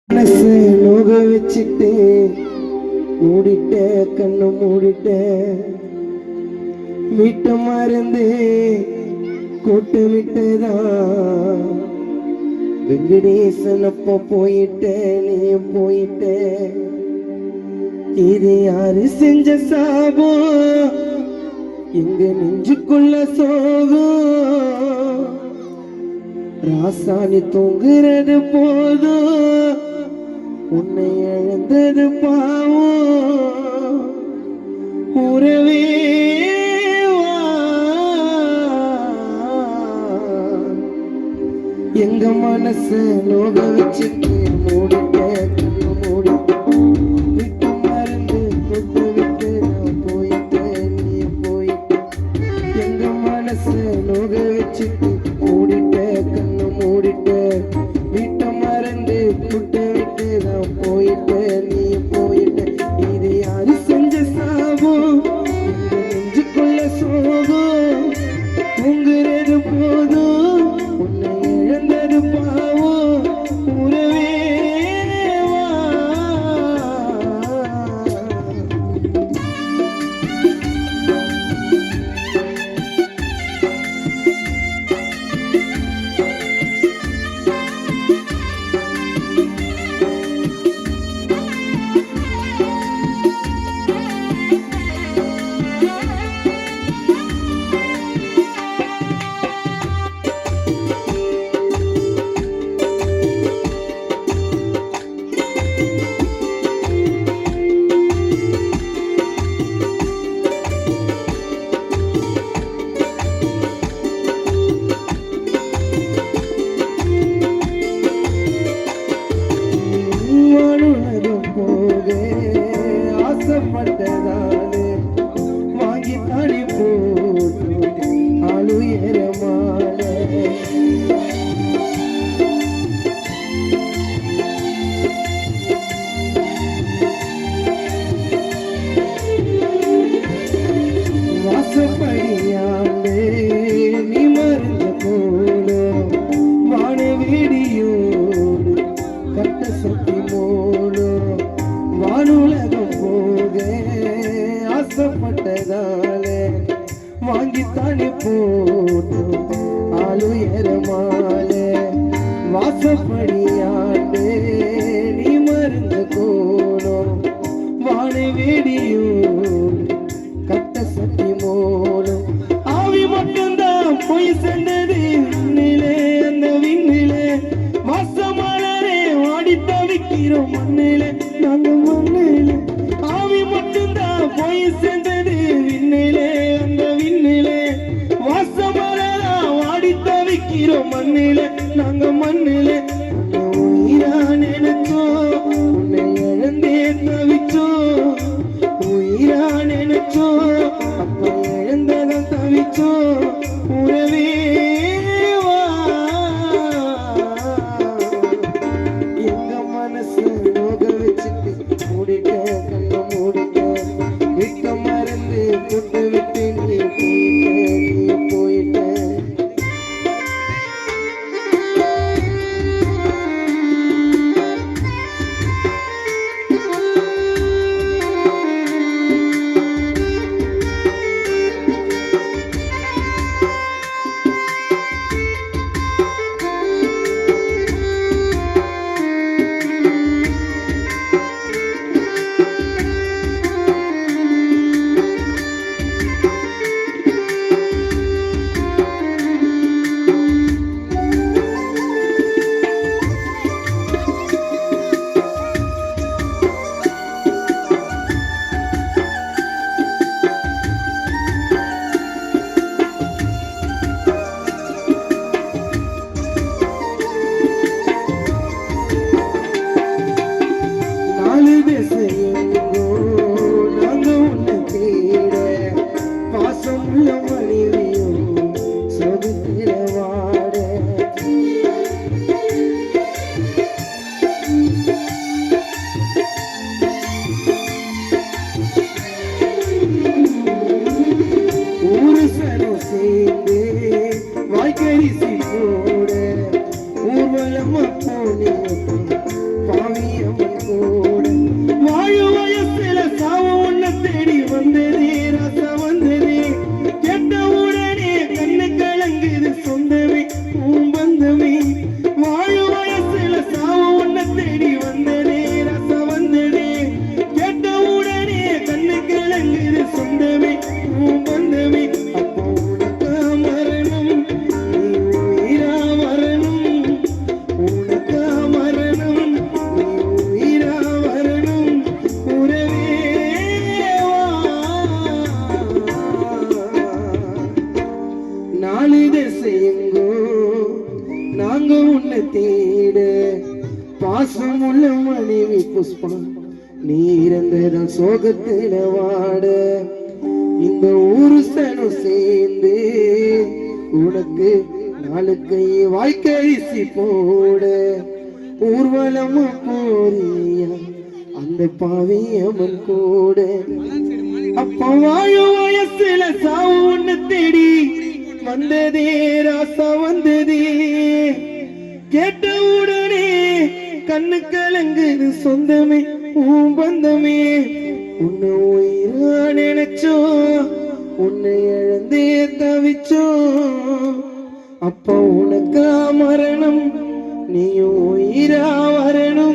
மனசு நோக வச்சுட்டு மூடிட்ட கண்ணு மூடிட்ட மீட்ட மறந்து கூட்டு விட்டுதான் வெங்கடேசன் அப்போ போயிட்ட நீயும் போயிட்ட இது யாரு செஞ்ச சாபம் எங்க நெஞ்சுக்குள்ள சோகம் ராசாணி தூங்குறது போதும் உன்னை இழந்தது பாவம் உறவே எங்க மனசு நோக வச்சுட்டு மூடிட்ட கண்ணு மூடி விட்டு மறந்து கொண்டு விட்டு நான் போயிட்டேன் நீ போயிட்ட எங்க மனசு நோக வச்சுட்டு மூடிட்ட கண்ணு மூடிட்ட விட்டு மறந்து கொண்டு விட்டு நான் போயிட்டேன் நீ போயிட்ட இது யாரு செஞ்ச சாபம் நெஞ்சுக்குள்ள சோகம் உங்குறது போதும் உன்னை இழந்தது பாவம் உறவே ஆசைப்பட்டதாலே வாங்கி தனி போட்டு அழுயர மாலை வாசப்படியாண்டே நீ மறந்த போல வான வீடியோடு கட்ட சுத்தி மூலோ வானுலகம் போக ஆசைப்பட்டதாலே வாங்கி தானே போட்டு ஆளுயர மாலை வாசப்படியாண்டே நீ மறந்த கோலம் வானை வேடியோ கட்ட சட்டி மூலம் ஆவி மட்டும்தான் போய் சென்றது விண்ணிலே அந்த விண்ணிலே மாசமானரே வாடி தவிக்கிறோம் மண்ணிலே நாங்க மண்ணிலே ஆவி மட்டும்தான் போய் சென்றது விண்ணிலே அந்த விண்ணிலே வாசமானரா வாடி தவிக்கிறோம் மண்ணிலே நாங்க மண்ணிலே உயிரா நினைச்சோம் உன்னை இழந்தே தவிச்சோம் உயிரா நினைச்சோம் அப்ப இழந்ததான் தவிச்சோம் உறவே எங்க மனசு நோக வச்சுட்டு மூடிட்ட கண்ண மூடிட்ட விட்ட மறந்து கொண்டு விட்டு நீ போயிட்ட பாசமுள்ள மனைவி புஷ்பா நீ இறந்ததான் சோகத்தில வாட இந்த ஊரு சனம் சேர்ந்து உனக்கு நாளுக்கு வாய்க்கரிசி போட ஊர்வலமா போறியா அந்த பாவியம்மன் கூட அப்ப வாழும் வயசுல சாவு ஒண்ணு தேடி வந்ததே ராசா வந்ததே கேட்ட உடனே கண்ணு கலங்குது சொந்தமே உன் பந்தமே உன்னை உயிரா நினைச்சோம் உன்னை இழந்தே தவிச்சோம் அப்ப உனக்கா மரணம் நீயும் உயிரா வரணும்